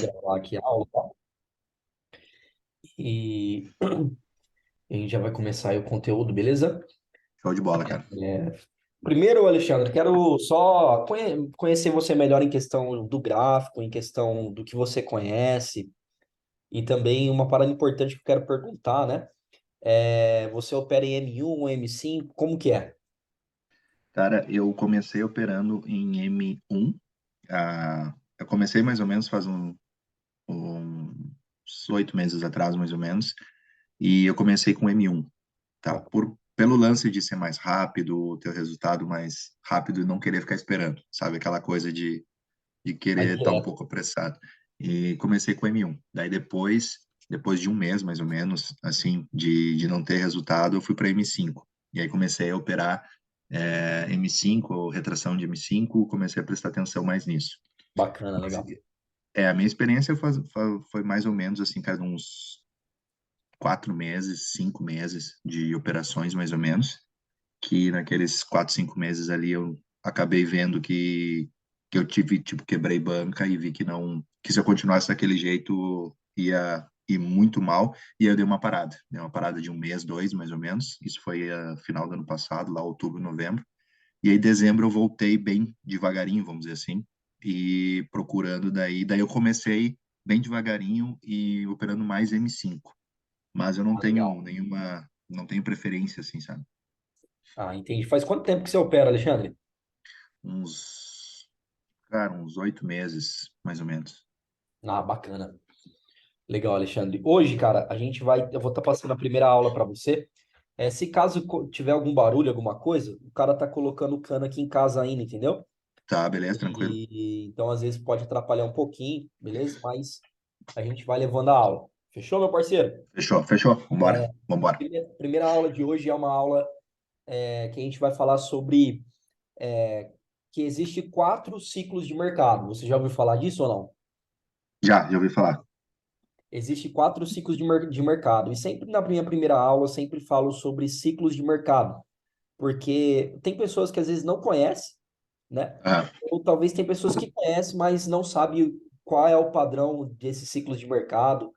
gravar aqui a aula, tá? E a gente já vai começar aí o conteúdo, beleza? Show de bola, cara. Primeiro, Alexandre, quero só conhecer você melhor em questão do gráfico, em questão do que você conhece, e também uma parada importante que eu quero perguntar, né? Você opera em M1, M5, como que é? Cara, eu comecei operando em M1. Eu comecei mais ou menos faz uns 8 meses atrás, mais ou menos. E eu comecei com M1, tá? Pelo lance de ser mais rápido, ter o resultado mais rápido e não querer ficar esperando, sabe? Aquela coisa de Mais querer estar um direto. pouco apressado. E comecei com M1. Daí depois de um mês, mais ou menos, assim, de não ter resultado, eu fui para M5. E aí comecei a operar M5, ou retração de M5, comecei a prestar atenção mais nisso. Bacana, Mas, legal. a minha experiência foi mais ou menos assim, cara, uns 4 meses, 5 meses de operações, mais ou menos, que naqueles 4, 5 meses ali eu acabei vendo que eu tive, tipo, quebrei banca e vi que não, que se eu continuasse daquele jeito ia ir muito mal, e aí eu dei uma parada de um mês, dois, mais ou menos, isso foi final do ano passado, lá outubro, novembro, e aí dezembro eu voltei bem devagarinho, vamos dizer assim, e procurando daí eu comecei bem devagarinho e operando mais M5, mas eu não Ah, legal. tenho não tenho preferência, assim, sabe? Ah, entendi. Faz quanto tempo que você opera, Alexandre? Uns, cara, uns 8 meses, mais ou menos. Ah, bacana. Legal, Alexandre. Hoje, cara, eu vou estar passando a primeira aula para você. Se caso tiver algum barulho, alguma coisa, o cara tá colocando o cano aqui em casa ainda, entendeu? Tá, beleza, tranquilo. E então às vezes pode atrapalhar um pouquinho, beleza? Mas a gente vai levando a aula. Fechou, meu parceiro? Fechou, fechou. Vambora, vambora. Primeira aula de hoje é uma aula que a gente vai falar sobre que existe 4 ciclos de mercado. Você já ouviu falar disso ou não? Já ouvi falar. Existe 4 ciclos de mercado. E sempre na minha primeira aula, eu sempre falo sobre ciclos de mercado. Porque tem pessoas que às vezes não conhecem, né? Ah, Ou talvez tem pessoas que conhecem, mas não sabem qual é o padrão desses ciclos de mercado,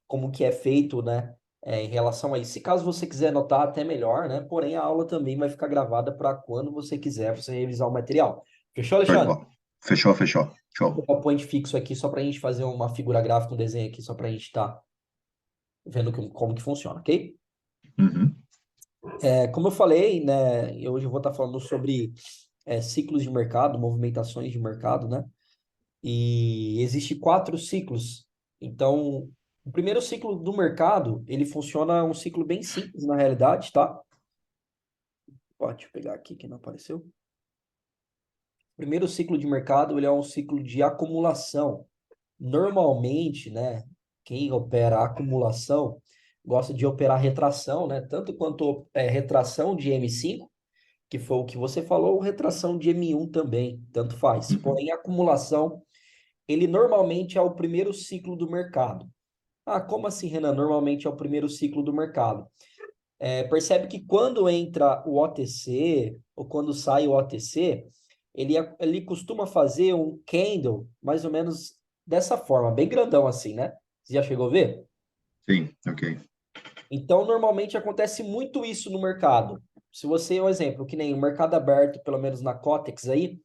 como que é feito, né? Em relação a isso. Se caso você quiser anotar, até melhor, né? Porém, a aula também vai ficar gravada para quando você quiser você revisar o material. Fechou, show de Alexandre? bola. Fechou, fechou. Vou Show. colocar o point fixo aqui só para a gente fazer uma figura gráfica, um desenho aqui, só para a gente estar vendo como que funciona, ok? Uhum. Como eu falei, né? Hoje eu vou estar falando sobre ciclos de mercado, movimentações de mercado, né? E existe 4 ciclos. Então, o primeiro ciclo do mercado, ele funciona um ciclo bem simples na realidade, tá? Deixa eu pegar aqui que não apareceu. O primeiro ciclo de mercado, ele é um ciclo de acumulação. Normalmente, né, quem opera acumulação gosta de operar retração, né? Tanto quanto retração de M5, que foi o que você falou, ou retração de M1 também, tanto faz. Uhum. Porém, acumulação, ele normalmente é o primeiro ciclo do mercado. Ah, como assim, Renan? Normalmente é o primeiro ciclo do mercado. Percebe que quando entra o OTC ou quando sai o OTC, ele costuma fazer um candle mais ou menos dessa forma, bem grandão assim, né? Você já chegou a ver? Sim, ok. Então, normalmente acontece muito isso no mercado. Se você, um exemplo, que nem o mercado aberto, pelo menos na Cotex aí,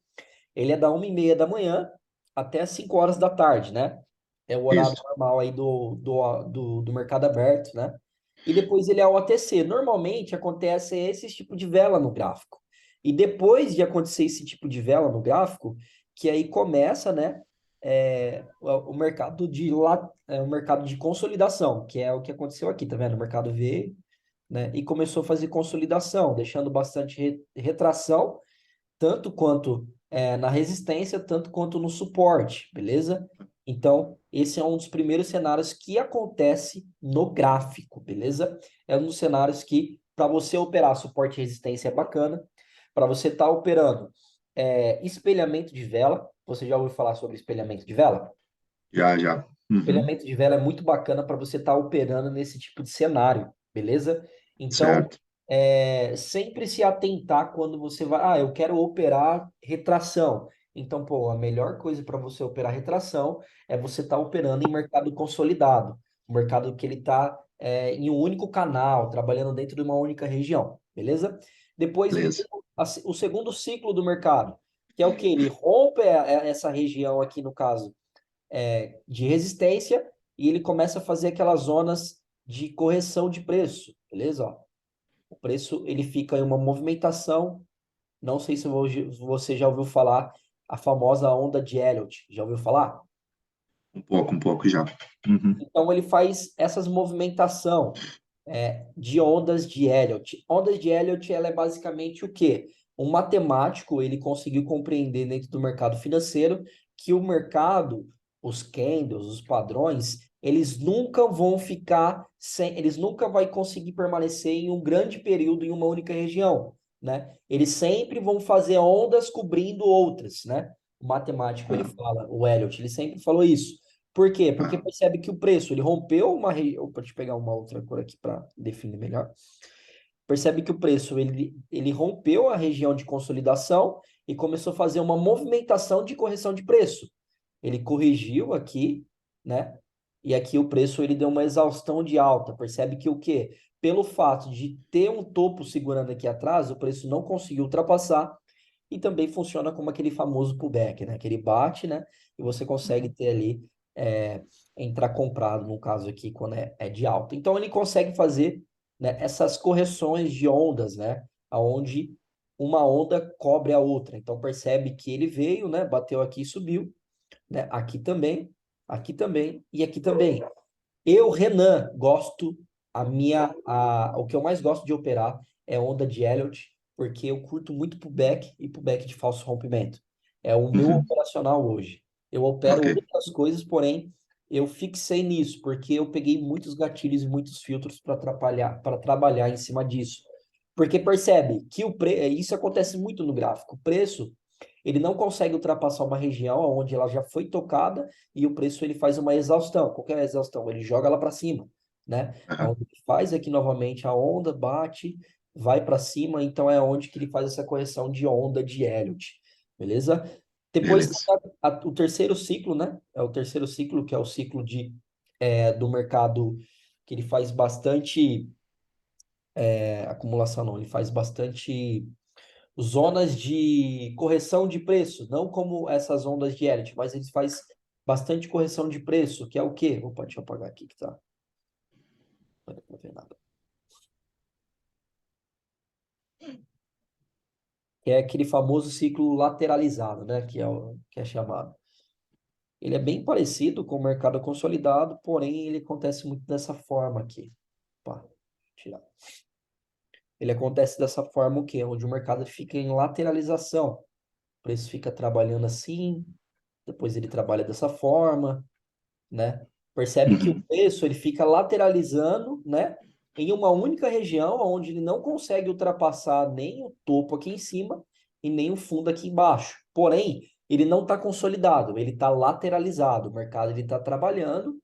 ele é da 1h30 da manhã até as 5 horas da tarde, né? É o horário Isso. normal aí do mercado aberto, né? E depois ele é o OTC. Normalmente acontece esse tipo de vela no gráfico. E depois de acontecer esse tipo de vela no gráfico, que aí começa, né? O mercado de consolidação, que é o que aconteceu aqui, tá vendo? O mercado veio, né? E começou a fazer consolidação, deixando bastante retração tanto quanto na resistência, tanto quanto no suporte, beleza? Então, esse é um dos primeiros cenários que acontece no gráfico, beleza? É um dos cenários que, para você operar suporte e resistência, é bacana. Para você estar operando espelhamento de vela, você já ouviu falar sobre espelhamento de vela? Já, já. Uhum. Espelhamento de vela é muito bacana para você estar operando nesse tipo de cenário, beleza? Então, Certo. sempre se atentar quando você vai. Ah, eu quero operar retração. Então, pô, a melhor coisa para você operar retração é você estar operando em mercado consolidado, um mercado que ele está em um único canal, trabalhando dentro de uma única região, beleza? Depois vem Beleza. o segundo ciclo do mercado, que é o que? Ele rompe essa região aqui, no caso, de resistência, e ele começa a fazer aquelas zonas de correção de preço, beleza? Ó, o preço ele fica em uma movimentação. Não sei se você já ouviu falar a famosa onda de Elliott. Já ouviu falar? Um pouco já. Uhum. Então ele faz essas movimentação de ondas de Elliott. Ondas de Elliott, ela é basicamente o quê? Um matemático, ele conseguiu compreender dentro do mercado financeiro que o mercado, os candles, os padrões, eles nunca vão ficar sem, eles nunca vai conseguir permanecer em um grande período em uma única região, né? Eles sempre vão fazer ondas cobrindo outras, né? O matemático, ele Ah, fala, o Elliott, ele sempre falou isso. Por quê? Porque ah, percebe que o preço, ele rompeu uma região. Deixa eu pegar uma outra cor aqui para definir melhor. Percebe que o preço, ele rompeu a região de consolidação e começou a fazer uma movimentação de correção de preço. Ele corrigiu aqui, né? E aqui o preço, ele deu uma exaustão de alta. Percebe que o quê? Pelo fato de ter um topo segurando aqui atrás, o preço não conseguiu ultrapassar e também funciona como aquele famoso pullback, né? Que ele bate, né? E você consegue ter ali, é, entrar comprado, no caso aqui, quando é de alta. Então, ele consegue fazer, né, essas correções de ondas, né? Onde uma onda cobre a outra. Então, percebe que ele veio, né? Bateu aqui e subiu, né? Aqui também e aqui também. Eu, Renan, gosto, o que eu mais gosto de operar é onda de Elliott, porque eu curto muito pullback e pullback de falso rompimento. É o meu uhum. operacional hoje. Eu opero Ok. outras coisas, porém, eu fixei nisso, porque eu peguei muitos gatilhos e muitos filtros para trabalhar em cima disso. Porque percebe que isso acontece muito no gráfico. O preço, ele não consegue ultrapassar uma região onde ela já foi tocada e o preço ele faz uma exaustão. Qual que é a exaustão? Ele joga ela para cima, né? É Aham. onde ele faz aqui novamente a onda, bate, vai para cima, então é onde que ele faz essa correção de onda de Elliott, beleza? Depois Beleza. o terceiro ciclo, né? É o terceiro ciclo, que é o ciclo do mercado, que ele faz bastante acumulação, não, ele faz bastante zonas de correção de preço, não como essas ondas de Elliott, mas ele faz bastante correção de preço, que é o quê? Opa, deixa eu apagar aqui que tá. Não dá pra ver nada. Que é aquele famoso ciclo lateralizado, né? Que é chamado. Ele é bem parecido com o mercado consolidado, porém ele acontece muito dessa forma aqui. Opa, tirar. Ele acontece dessa forma o quê? Onde o mercado fica em lateralização. O preço fica trabalhando assim, depois ele trabalha dessa forma, né? Percebe que o Uhum. preço ele fica lateralizando, né? Em uma única região, onde ele não consegue ultrapassar nem o topo aqui em cima e nem o fundo aqui embaixo. Porém, ele não está consolidado, ele está lateralizado. O mercado ele está trabalhando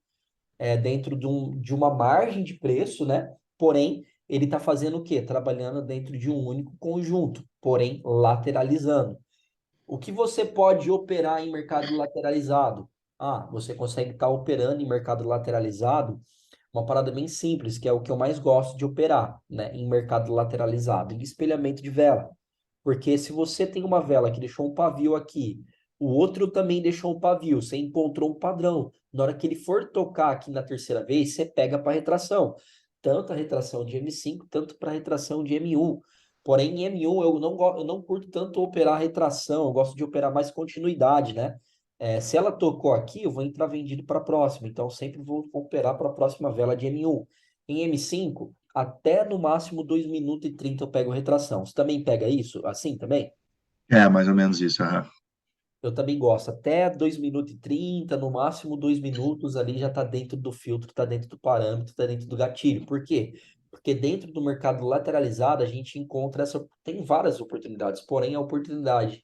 dentro de uma margem de preço, né? Porém, ele está fazendo o quê? Trabalhando dentro de um único conjunto, porém lateralizando. O que você pode operar em mercado lateralizado? Ah, você consegue estar operando em mercado lateralizado uma parada bem simples, que é o que eu mais gosto de operar, né, em mercado lateralizado, em espelhamento de vela. Porque se você tem uma vela que deixou um pavio aqui, o outro também deixou um pavio, você encontrou um padrão. Na hora que ele for tocar aqui na terceira vez, você pega para retração. Tanto a retração de M5, tanto para retração de M1. Porém, em M1 eu não curto tanto operar retração, eu gosto de operar mais continuidade, né? Se ela tocou aqui, eu vou entrar vendido para a próxima. Então, eu sempre vou operar para a próxima vela de M1. Em M5, até no máximo 2 minutos e 30 eu pego retração. Você também pega isso assim também? É, mais ou menos isso. Aham. Eu também gosto. Até 2 minutos e 30, no máximo 2 minutos ali já está dentro do filtro, está dentro do parâmetro, está dentro do gatilho. Por quê? Porque dentro do mercado lateralizado a gente encontra tem várias oportunidades, porém a oportunidade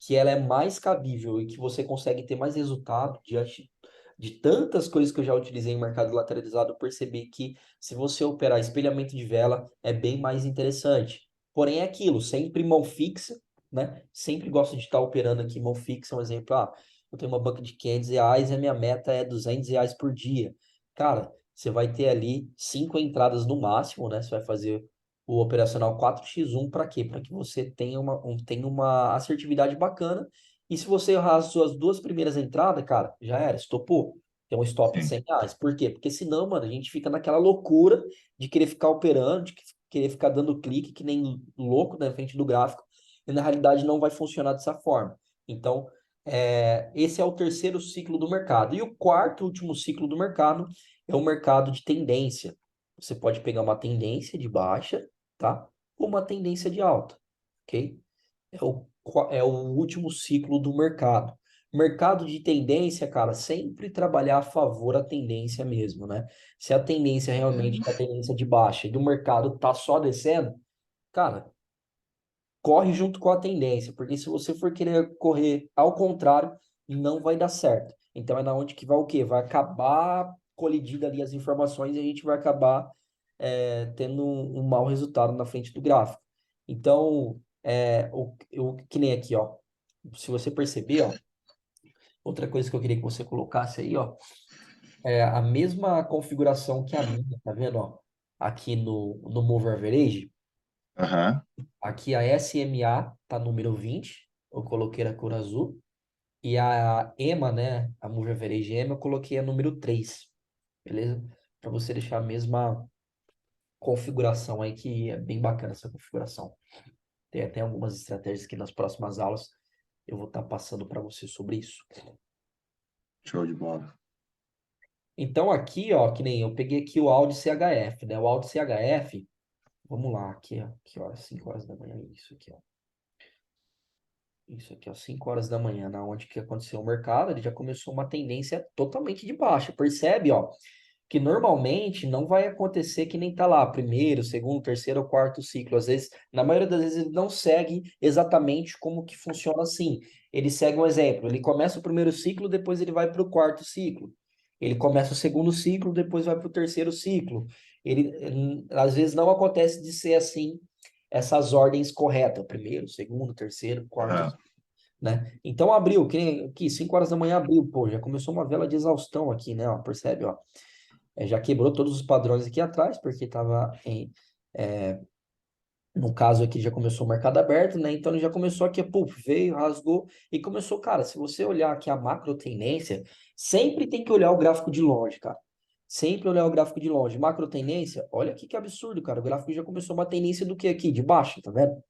que ela é mais cabível e que você consegue ter mais resultado diante de tantas coisas que eu já utilizei em mercado lateralizado, eu percebi que se você operar espelhamento de vela é bem mais interessante. Porém é aquilo, sempre mão fixa, né? Sempre gosto de estar operando aqui mão fixa, um exemplo, eu tenho uma banca de R$ 500 e a minha meta é R$ 200 por dia. Cara, você vai ter ali 5 entradas no máximo, né? Você vai fazer o operacional 4x1 para quê? Para que você tenha uma assertividade bacana. E se você errar as suas duas primeiras entradas, cara, já era, estopou. Tem um stop de Sim, R$ 100. Por quê? Porque senão, mano, a gente fica naquela loucura de querer ficar operando, de querer ficar dando clique que nem louco na frente do gráfico. E na realidade não vai funcionar dessa forma. Então, esse é o terceiro ciclo do mercado. E o quarto, último ciclo do mercado é o mercado de tendência. Você pode pegar uma tendência de baixa, tá? Ou uma tendência de alta, ok? É o último ciclo do mercado. Mercado de tendência, cara, sempre trabalhar a favor da tendência mesmo, né? Se a tendência realmente é a tendência de baixa e o mercado tá só descendo, cara, corre junto com a tendência, porque se você for querer correr ao contrário, não vai dar certo. Então é na onde que vai o quê? Vai acabar colidida ali as informações e a gente vai acabar tendo um mau resultado na frente do gráfico. Então, que nem aqui, ó. Se você perceber, ó, outra coisa que eu queria que você colocasse aí, ó, é a mesma configuração que a minha, tá vendo, ó? Aqui no Move Average. aham, Aqui a SMA tá número 20, eu coloquei a cor azul. E a EMA, né, a Move Average EMA, eu coloquei a número 3, beleza? Para você deixar a mesma configuração aí, que é bem bacana essa configuração. Tem até algumas estratégias que nas próximas aulas eu vou estar passando para você sobre isso. show de bola. Então aqui, ó, que nem eu peguei aqui o Audi CHF, né? O Audi CHF, vamos lá, aqui, ó, que horas? 5 horas da manhã, isso aqui, ó. Isso aqui, ó, 5 horas da manhã, na onde que aconteceu o mercado, ele já começou uma tendência totalmente de baixa. Percebe, ó, que normalmente não vai acontecer que nem tá lá, primeiro, segundo, terceiro ou quarto ciclo. Às vezes, na maioria das vezes, ele não segue exatamente como que funciona assim. Ele segue um exemplo, ele começa o primeiro ciclo, depois ele vai para o quarto ciclo. Ele começa o segundo ciclo, depois vai para o terceiro ciclo. Às vezes não acontece de ser assim, essas ordens corretas, primeiro, segundo, terceiro, quarto, Aham, né? Então abriu, que nem aqui, 5 horas da manhã abriu, pô, já começou uma vela de exaustão aqui, né? Ó, percebe, ó? Já quebrou todos os padrões aqui atrás, porque estava no caso aqui já começou o mercado aberto, né? Então ele já começou aqui, pô, veio, rasgou e começou, cara, se você olhar aqui a macro tendência, sempre tem que olhar o gráfico de longe, cara. Sempre olhar o gráfico de longe. Macro tendência, olha aqui que absurdo, cara. O gráfico já começou uma tendência do que aqui? De baixo, tá vendo?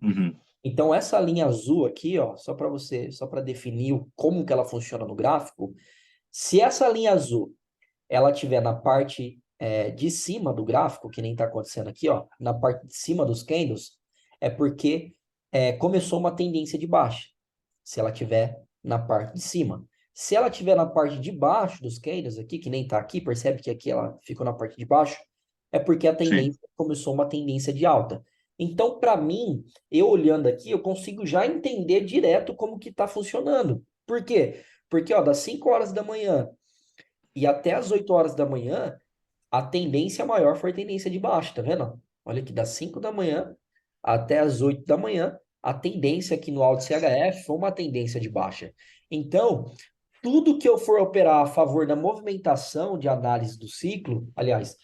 uhum, Então essa linha azul aqui, ó, só para definir como que ela funciona no gráfico, se essa linha azul ela tiver na parte de cima do gráfico, que nem está acontecendo aqui, ó, na parte de cima dos candles, é porque começou uma tendência de baixa. Se ela tiver na parte de cima. Se ela tiver na parte de baixo dos candles aqui, que nem está aqui, percebe que aqui ela ficou na parte de baixo, é porque a sim, tendência começou uma tendência de alta. Então, para mim, eu olhando aqui, eu consigo já entender direto como que está funcionando. Por quê? Porque, ó, das 5 horas da manhã e até as 8 horas da manhã, a tendência maior foi a tendência de baixo, tá vendo? Olha aqui, das 5 da manhã até as 8 da manhã, a tendência aqui no Audi CHF foi uma tendência de baixa. Então, tudo que eu for operar a favor da movimentação de análise do ciclo, aliás,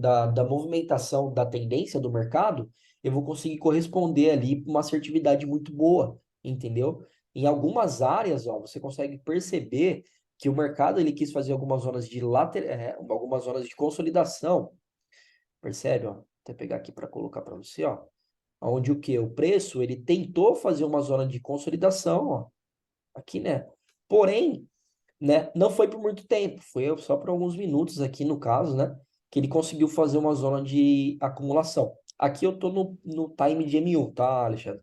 da movimentação da tendência do mercado, eu vou conseguir corresponder ali com uma assertividade muito boa, entendeu? Em algumas áreas, ó, você consegue perceber que o mercado ele quis fazer algumas zonas de consolidação, percebe, ó? Até pegar aqui para colocar para você, ó, onde o que o preço ele tentou fazer uma zona de consolidação, ó, aqui, né? Porém, né? Não foi por muito tempo, foi só por alguns minutos aqui no caso, né? Que ele conseguiu fazer uma zona de acumulação. Aqui eu tô no time de M1, tá, Alexandre?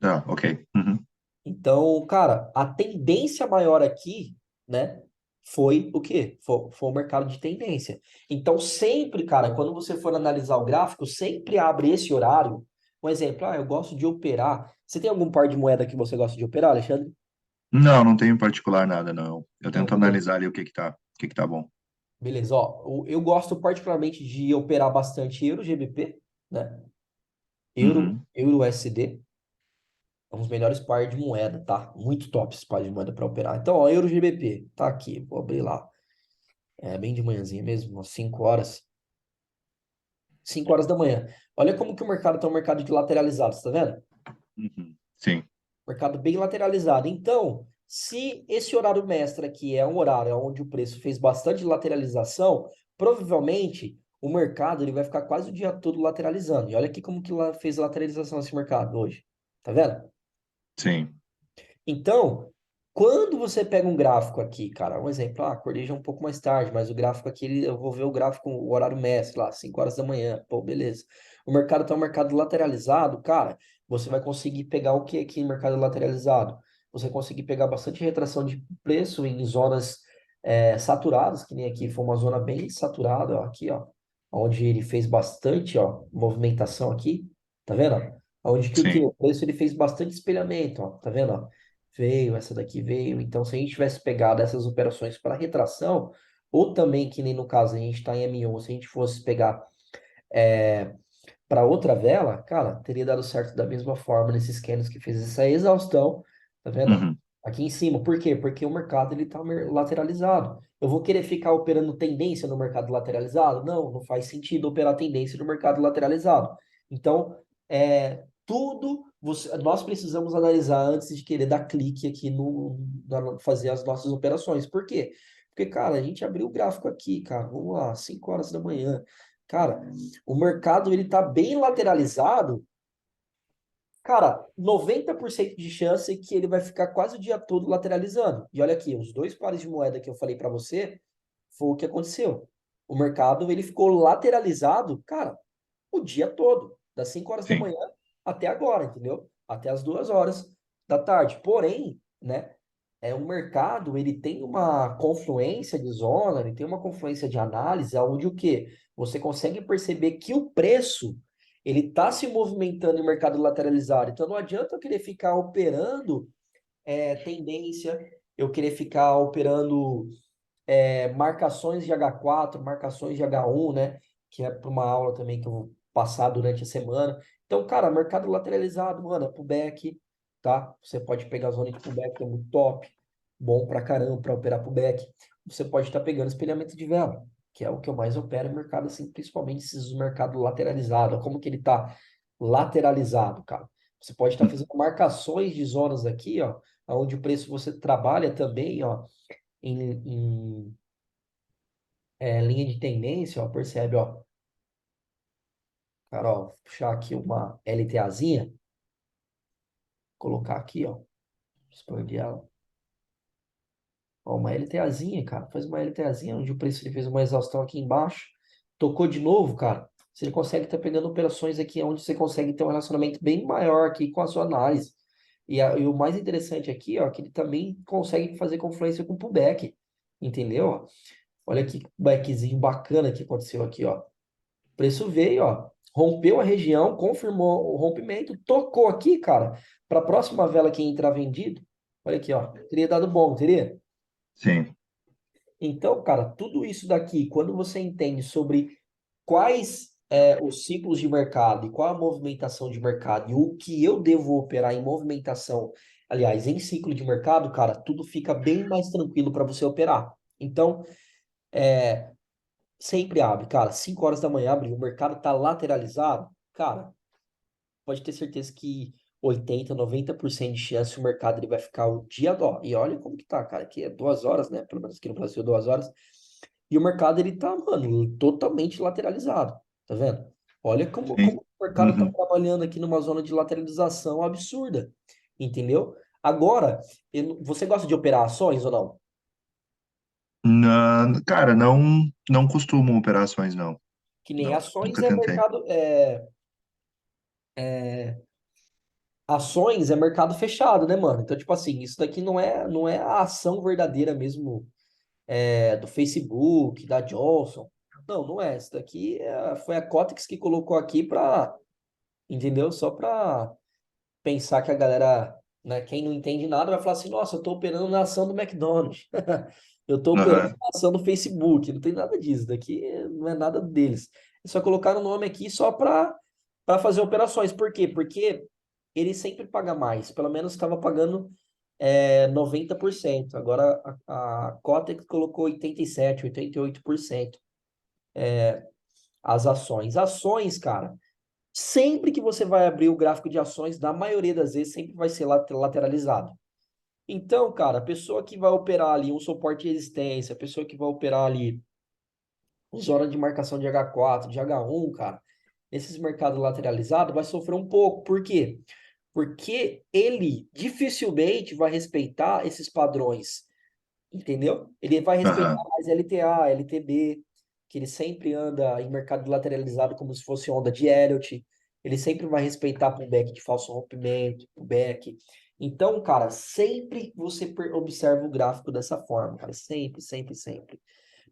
ah, ok, uhum. Então, cara, a tendência maior aqui, né? Foi o quê? Foi o mercado de tendência. Então, sempre, cara, quando você for analisar o gráfico, sempre abre esse horário. Um exemplo, eu gosto de operar. Você tem algum par de moeda que você gosta de operar, Alexandre? Não, não tem em particular nada, não. Eu Então, tento beleza. analisar ali o que que tá bom. Beleza, ó, eu gosto particularmente de operar bastante Euro GBP, né? Euro, Uhum, Euro USD. É um dos melhores pares de moeda, tá? Muito top esse par de moeda para operar. Então, ó, Euro GBP, tá aqui, vou abrir lá. É bem de manhãzinha mesmo, umas 5 horas. 5 horas da manhã. Olha como que o mercado tá um mercado de lateralizados, tá vendo? Uhum. Sim, Mercado bem lateralizado. Então, se esse horário mestre aqui é um horário onde o preço fez bastante lateralização, provavelmente o mercado ele vai ficar quase o dia todo lateralizando. E olha aqui como que fez lateralização esse mercado hoje. Tá vendo? sim. Então, quando você pega um gráfico aqui, cara, um exemplo, acordei já um pouco mais tarde, mas o gráfico aqui, eu vou ver o gráfico, o horário mestre lá, 5 horas da manhã, pô, beleza. O mercado tá um mercado lateralizado, cara, você vai conseguir pegar o que aqui no mercado lateralizado? Você vai conseguir pegar bastante retração de preço em zonas saturadas, que nem aqui, foi uma zona bem saturada, ó, aqui, ó, onde ele fez bastante, ó, movimentação aqui, tá vendo? Onde que o que? Sim. O preço ele fez bastante espelhamento, ó, tá vendo? Ó? Veio, essa daqui veio. Então, se a gente tivesse pegado essas operações para retração, ou também, que nem no caso a gente está em M1, se a gente fosse pegar para outra vela, cara, teria dado certo da mesma forma nesses candles que fez essa exaustão, tá vendo? Uhum. Aqui em cima. Por quê? Porque o mercado ele tá lateralizado. Eu vou querer ficar operando tendência no mercado lateralizado? Não, não faz sentido operar tendência no mercado lateralizado. Então, nós precisamos analisar antes de querer dar clique aqui fazer as nossas operações. Por quê? Porque, cara, a gente abriu o gráfico aqui, cara, vamos lá, 5 horas da manhã. Cara, o mercado ele tá bem lateralizado. Cara, 90% de chance que ele vai ficar quase o dia todo lateralizando. E olha aqui, os dois pares de moeda que eu falei para você, foi o que aconteceu. O mercado ele ficou lateralizado, cara, o dia todo, das 5 horas da Sim. manhã até agora, entendeu? Até as 2 horas da tarde. Porém, né, o mercado ele tem uma confluência de zona, ele tem uma confluência de análise, onde o quê? Você consegue perceber que o preço ele está se movimentando em mercado lateralizado. Então não adianta eu querer ficar operando tendência, eu querer ficar operando marcações de H4, marcações de H1, né? Que é para uma aula também que eu vou passar durante a semana. Então, cara, mercado lateralizado, mano, é pullback, tá? Você pode pegar a zona de pullback, que é muito top, bom pra caramba para operar pullback. Você pode estar pegando espelhamento de vela, que é o que eu mais opero no mercado, assim, principalmente esses mercados lateralizados. Como que ele tá lateralizado, cara? Você pode estar fazendo marcações de zonas aqui, ó, onde o preço você trabalha também, ó, em linha de tendência, ó, percebe, ó, cara, ó, puxar aqui uma LTAzinha, colocar aqui, ó, expandir ela, ó, uma LTAzinha, cara, faz uma LTAzinha, onde o preço ele fez uma exaustão aqui embaixo, tocou de novo, cara, você consegue estar pegando operações aqui onde você consegue ter um relacionamento bem maior aqui com a sua análise. E o mais interessante aqui, ó, que ele também consegue fazer confluência com o pullback, entendeu? Olha que backzinho bacana que aconteceu aqui, ó. O preço veio, ó, rompeu a região, confirmou o rompimento, tocou aqui, cara, para a próxima vela que entrar vendido. Olha aqui, ó, teria dado bom, teria? Sim. Então, cara, tudo isso daqui, quando você entende sobre quais os ciclos de mercado e qual a movimentação de mercado e o que eu devo operar em movimentação, aliás, em ciclo de mercado, cara, tudo fica bem mais tranquilo para você operar. Então, sempre abre, cara. 5 horas da manhã abre, o mercado tá lateralizado. Cara, pode ter certeza que 80, 90% de chance o mercado ele vai ficar o dia dó. E olha como que tá, cara. Aqui é 2 horas, né? Pelo menos aqui no Brasil, 2 horas. E o mercado ele tá, mano, totalmente lateralizado. Tá vendo? Olha como Sim. o mercado tá Uhum. trabalhando aqui numa zona de lateralização absurda. Entendeu? Agora, você gosta de operar ações ou não? Cara, não costumo operações, não. Que nem Não, ações nunca é tentei. mercado. Ações é mercado fechado, né, mano? Então, tipo assim, isso daqui não é a ação verdadeira mesmo do Facebook, da Johnson. Não, não é. Isso daqui foi a Cotex que colocou aqui pra, entendeu? Só pra pensar que a galera, né, quem não entende nada vai falar assim, nossa, eu tô operando na ação do McDonald's. Eu tô operando Aham. na ação do Facebook. Não tem nada disso. Daqui não é nada deles. É só colocar o nome aqui só pra fazer operações. Por quê? Porque ele sempre paga mais. Pelo menos estava pagando 90%. Agora a Kotex colocou 87%, 88% as ações. Ações, cara, sempre que você vai abrir o gráfico de ações, na maioria das vezes, sempre vai ser lateralizado. Então, cara, a pessoa que vai operar ali um suporte de resistência, a pessoa que vai operar ali zona de marcação de H4, de H1, cara, esses mercados lateralizados vai sofrer um pouco. Por quê? Porque ele dificilmente vai respeitar esses padrões, entendeu? Ele vai respeitar Aham. mais LTA, LTB, que ele sempre anda em mercado lateralizado como se fosse onda de Elliott. Ele sempre vai respeitar pullback de falso rompimento, pullback. Então, cara, sempre você observa o gráfico dessa forma, cara. Sempre, sempre, sempre.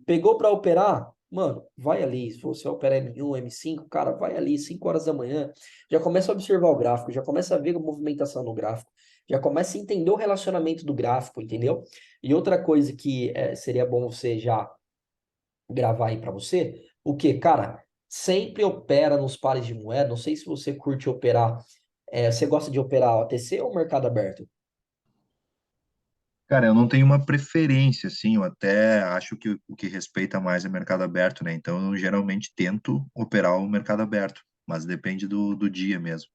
Pegou para operar? Mano, vai ali. Se você opera M1, M5, cara, vai ali, 5 horas da manhã. Já começa a observar o gráfico, já começa a ver a movimentação no gráfico, já começa a entender o relacionamento do gráfico, entendeu? E outra coisa que seria bom você já gravar aí para você, o que, cara, sempre opera nos pares de moeda. Não sei se você curte operar. Você gosta de operar OTC ou mercado aberto? Cara, eu não tenho uma preferência, assim, eu até acho que o que respeita mais é mercado aberto, né? Então, eu geralmente tento operar o mercado aberto, mas depende do dia mesmo.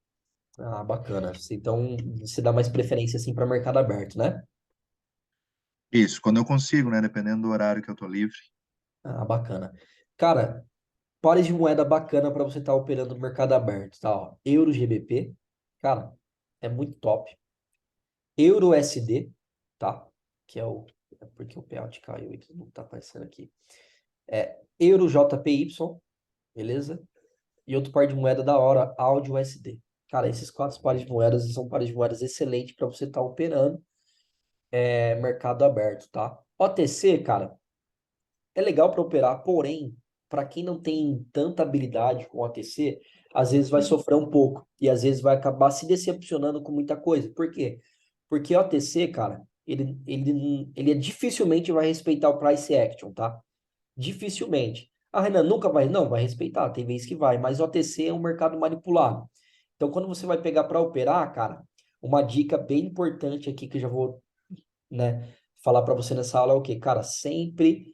Ah, bacana. Então, você dá mais preferência assim para mercado aberto, né? Isso, quando eu consigo, né? Dependendo do horário que eu tô livre. Ah, bacana. Cara, pares de moeda bacana para você estar operando no mercado aberto, tá? Ó, Euro GBP, cara, é muito top. Euro SD, tá? Que é o. É porque o payout caiu e não tá aparecendo aqui. Euro JPY, beleza? E outro par de moeda da hora, AUD USD. Cara, esses quatro pares de moedas são pares de moedas excelentes para você estar operando mercado aberto, tá? OTC, cara, é legal para operar, porém, para quem não tem tanta habilidade com OTC, às vezes vai sofrer um pouco e às vezes vai acabar se decepcionando com muita coisa. Por quê? Porque OTC, cara, ele dificilmente vai respeitar o price action, tá? Dificilmente. A Renan nunca vai, não, vai respeitar, tem vezes que vai, mas OTC é um mercado manipulado. Então, quando você vai pegar para operar, cara, uma dica bem importante aqui que eu já vou, né, falar para você nessa aula é o quê? Cara, sempre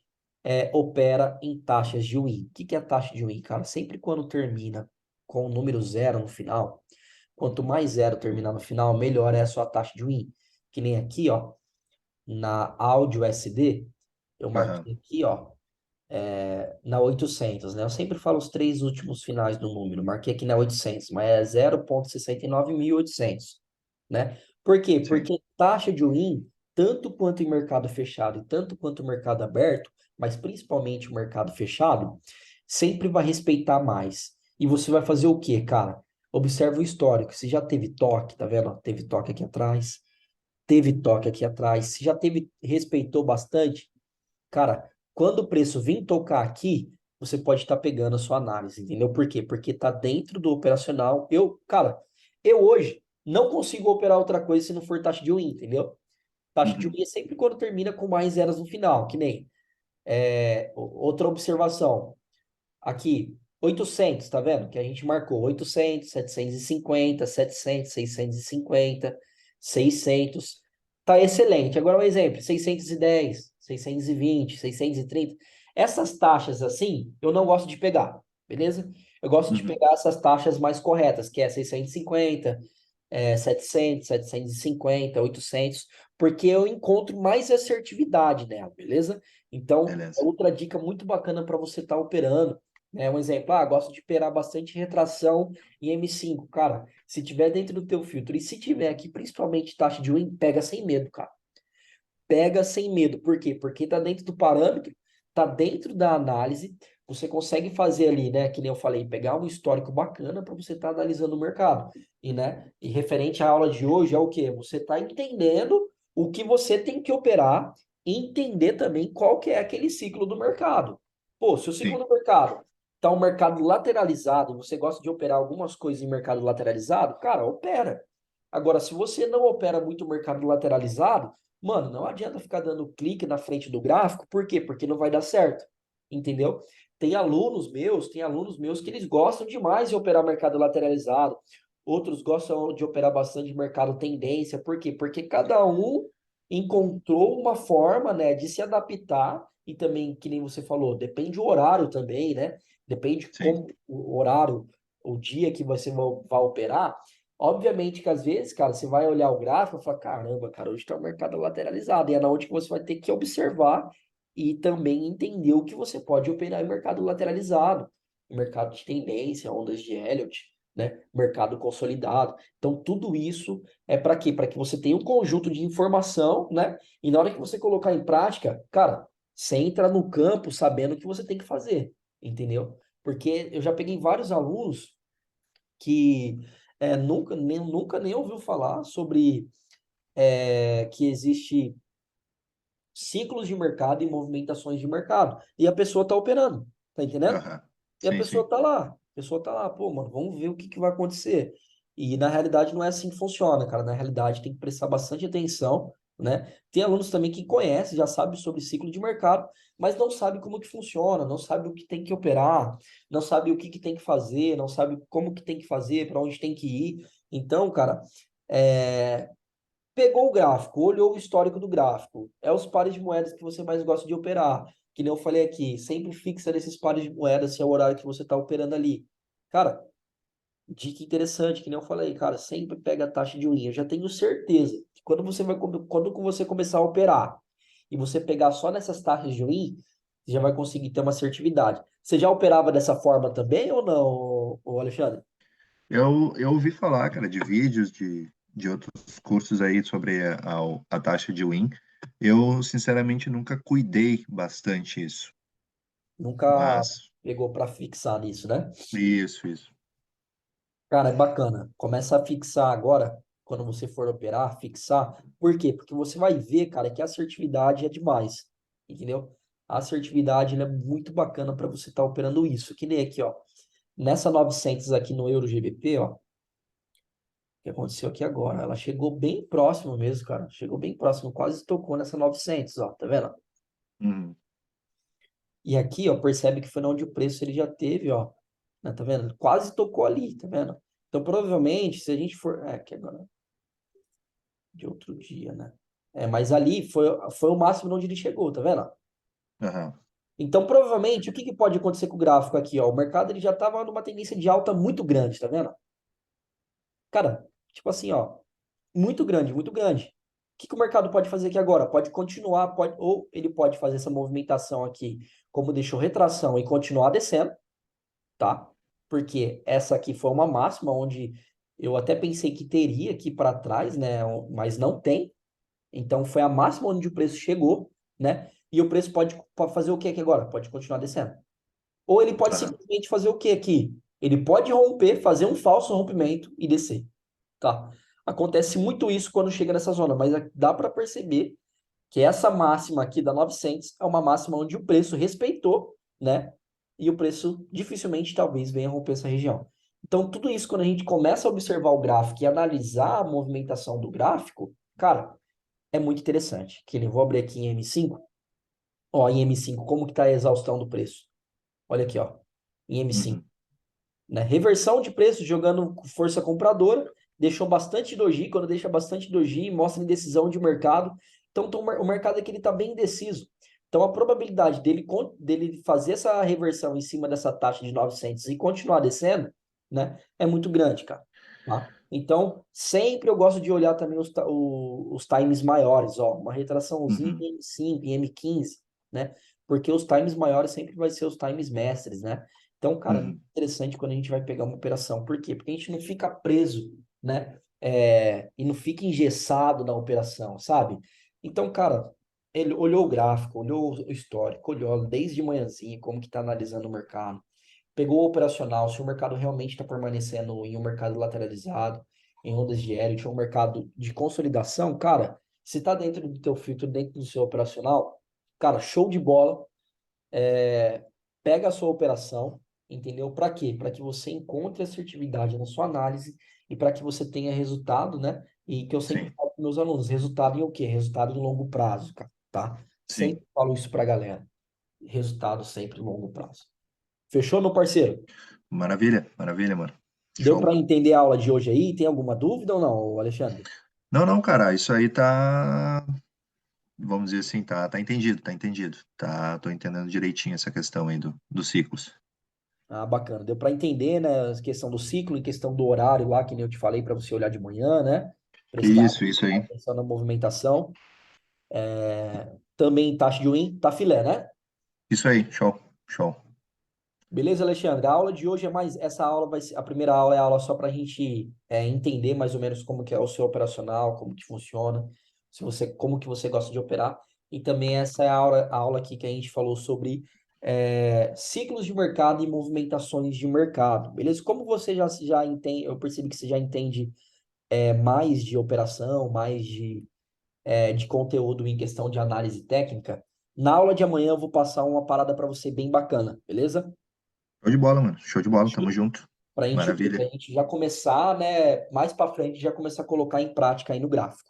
opera em taxas de win. O que que é a taxa de win, cara? Sempre quando termina com o número zero no final, quanto mais zero terminar no final, melhor é a sua taxa de win. Que nem aqui, ó, na áudio SD, eu Aham, marquei aqui, ó, na 800, né? Eu sempre falo os três últimos finais do número. Marquei aqui na 800, mas é 0,69800, né? Por quê? sim, Porque taxa de win, tanto quanto em mercado fechado e tanto quanto em mercado aberto, mas principalmente o mercado fechado, sempre vai respeitar mais. E você vai fazer o quê, cara? Observa o histórico. Se já teve toque, tá vendo? Teve toque aqui atrás, teve toque aqui atrás. Se já teve, respeitou bastante, cara, quando o preço vir tocar aqui, você pode estar pegando a sua análise, entendeu? Por quê? Porque tá dentro do operacional. Cara, eu hoje não consigo operar outra coisa se não for taxa de win, entendeu? Taxa de uhum, win é sempre quando termina com mais zeros no final, que nem outra observação. Aqui, 800, tá vendo? Que a gente marcou 800, 750, 700, 650, 600. Tá excelente. Agora um exemplo, 610, 620, 630. Essas taxas assim, eu não gosto de pegar, beleza? Eu gosto de uhum, pegar essas taxas mais corretas, que é 650, 700, 750, 800, porque eu encontro mais assertividade nela, beleza? Então, é beleza. outra dica muito bacana para você estar operando, né? Um exemplo, gosto de operar bastante retração em M5, cara. Se tiver dentro do teu filtro e se tiver aqui, principalmente taxa de win, pega sem medo, cara. Pega sem medo. Por quê? Porque tá dentro do parâmetro, tá dentro da análise. Você consegue fazer ali, né? Que nem eu falei, pegar um histórico bacana para você estar analisando o mercado. E, né? E referente à aula de hoje é o quê? Você está entendendo o que você tem que operar e entender também qual que é aquele ciclo do mercado. Pô, se o ciclo Sim, do mercado tá um mercado lateralizado, você gosta de operar algumas coisas em mercado lateralizado, cara, opera. Agora, se você não opera muito mercado lateralizado, mano, não adianta ficar dando clique na frente do gráfico, por quê? Porque não vai dar certo, entendeu? Tem alunos meus que eles gostam demais de operar mercado lateralizado. outros gostam de operar bastante mercado tendência. Por quê? Porque cada um encontrou uma forma, né, de se adaptar e também, que nem você falou, depende do horário também, né? Depende Sim. como o horário, o dia que você vai operar. Obviamente que às vezes, cara, você vai olhar o gráfico e falar, caramba, cara, hoje está o mercado lateralizado. E é na onde que você vai ter que observar e também entender o que você pode operar em mercado lateralizado, em mercado de tendência, ondas de Elliott, né? Mercado consolidado. Então, tudo isso é para quê? Para que você tenha um conjunto de informação, né? E na hora que você colocar em prática, cara, você entra no campo sabendo o que você tem que fazer, entendeu? Porque eu já peguei vários alunos que nunca nem ouviu falar sobre que existe ciclos de mercado e movimentações de mercado. E a pessoa está operando, tá entendendo? Aham. E a Sim, pessoa sim. tá lá. A pessoa tá lá, pô, mano, vamos ver o que que vai acontecer. E na realidade não é assim que funciona, cara. Na realidade tem que prestar bastante atenção, né? Tem alunos também que conhecem, já sabem sobre ciclo de mercado, mas não sabe como que funciona, não sabe o que tem que operar, não sabe o que que tem que fazer, não sabe como que tem que fazer, para onde tem que ir. Então, cara, é, pegou o gráfico, olhou o histórico do gráfico. É os pares de moedas que você mais gosta de operar. Que nem eu falei aqui, sempre fixa nesses pares de moedas se é o horário que você está operando ali. Cara, dica interessante, que nem eu falei, cara, sempre pega a taxa de win. Eu já tenho certeza que quando você começar a operar e você pegar só nessas taxas de win, você já vai conseguir ter uma assertividade. Você já operava dessa forma também ou não, ô Alexandre? Eu ouvi falar, cara, de vídeos, de outros cursos aí sobre a taxa de win. Eu, sinceramente, nunca cuidei bastante isso. Nunca Mas, pegou para fixar nisso, né? isso, isso. Cara, é bacana. Começa a fixar agora, quando você for operar, fixar. Por quê? Porque você vai ver, cara, que a assertividade é demais. Entendeu? A assertividade ela é muito bacana para você estar operando isso. Que nem aqui, ó. Nessa 900 aqui no Euro GBP, ó. O que aconteceu aqui agora? Ela chegou bem próximo mesmo, cara. Chegou bem próximo. Quase tocou nessa 900, ó. Tá vendo? Uhum. E aqui, ó, percebe que foi onde o preço ele já teve, ó. Né, tá vendo? Quase tocou ali, tá vendo? Então, provavelmente, se a gente for. É, aqui agora. De outro dia, né? É, mas ali foi o máximo onde ele chegou, tá vendo? Aham. Então, provavelmente, o que que pode acontecer com o gráfico aqui, ó? O mercado ele já estava numa tendência de alta muito grande, tá vendo? Cara, tipo assim, ó, muito grande, muito grande. O que que o mercado pode fazer aqui agora? Pode continuar, ou ele pode fazer essa movimentação aqui, como deixou retração e continuar descendo, tá? Porque essa aqui foi uma máxima onde eu até pensei que teria aqui para trás, né? Mas não tem. Então foi a máxima onde o preço chegou, né? E o preço pode fazer o que aqui agora? Pode continuar descendo. Ou ele pode Aham. simplesmente fazer o que aqui? Ele pode romper, fazer um falso rompimento e descer, tá? Acontece muito isso quando chega nessa zona, mas dá para perceber que essa máxima aqui da 900 é uma máxima onde o preço respeitou, né? E o preço dificilmente talvez venha romper essa região. Então, tudo isso, quando a gente começa a observar o gráfico e analisar a movimentação do gráfico, cara, é muito interessante. Que nem vou abrir aqui em M5. Ó, em M5, como que tá a exaustão do preço? Olha aqui, ó, em M5, Uhum. né? Reversão de preço jogando força compradora, deixou bastante doji, quando deixa bastante doji, mostra indecisão de mercado. Então, o mercado aqui ele tá bem indeciso. Então, a probabilidade dele fazer essa reversão em cima dessa taxa de 900 e continuar descendo, né, é muito grande, cara. Tá? Então, sempre eu gosto de olhar também os times maiores, ó, uma retraçãozinha Uhum. em M5, em M15, né? Porque os times maiores sempre vai ser os times mestres, né? Então, cara, é muito Uhum. interessante quando a gente vai pegar uma operação. Por quê? Porque a gente não fica preso, né? E não fica engessado na operação, sabe? Então, cara, ele olhou o gráfico, olhou o histórico, olhou desde manhãzinha como que está analisando o mercado, pegou o operacional, se o mercado realmente está permanecendo em um mercado lateralizado, em ondas de Elliott, um mercado de consolidação, cara, se está dentro do teu filtro, dentro do seu operacional, cara, show de bola. Pega a sua operação, entendeu? Para quê? Para que você encontre assertividade na sua análise e para que você tenha resultado, né? E que eu sempre Sim, falo para meus alunos, resultado em o quê? Resultado em longo prazo, cara, tá? sim. Sempre falo isso para a galera. Resultado sempre em longo prazo. Fechou, meu parceiro? Maravilha, maravilha, mano. Deu para Show. entender a aula de hoje aí? Tem alguma dúvida ou não, Alexandre? Não, não, cara, isso aí tá, vamos dizer assim, tá entendido, tá entendido. Tô entendendo direitinho essa questão aí dos ciclos. Ah, bacana. Deu para entender, né, a questão do ciclo, em questão do horário lá, que nem eu te falei para você olhar de manhã, né? Prestar Isso aí. atenção na movimentação. Também taxa de win, tá filé, né? Isso aí, show, show. Beleza, Alexandre? A aula de hoje é mais. Essa aula vai ser. A primeira aula é a aula só para a gente entender mais ou menos como que é o seu operacional, como que funciona, se você, como que você gosta de operar. E também essa é a aula aqui que a gente falou sobre ciclos de mercado e movimentações de mercado. Beleza? Como você já entende, eu percebi que você já entende mais de operação, mais de conteúdo em questão de análise técnica. Na aula de amanhã eu vou passar uma parada para você bem bacana, beleza? Show de bola, mano. Show de bola, tamo junto. Pra Maravilha. gente já começar, né, mais para frente, já começar a colocar em prática aí no gráfico.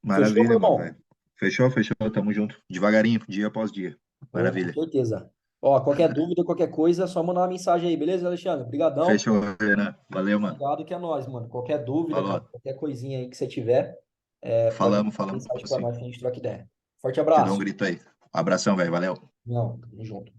Fechou, meu Maravilha, mano, irmão? velho. Fechou, fechou, tamo junto. Devagarinho, dia após dia. Pô, com Maravilha. certeza. Ó, qualquer dúvida, qualquer coisa, é só mandar uma mensagem aí, beleza, Alexandre? Obrigadão. Fechou, Renan. Valeu, mano. Obrigado que é nóis, mano. Qualquer dúvida, cara, Falou. qualquer coisinha aí que você tiver, pode Falamos, mandar falamos mensagem para sim. nós que a gente troca ideia. Forte Te dou um abraço. grito aí. Abração, velho. Valeu. Não, tamo junto.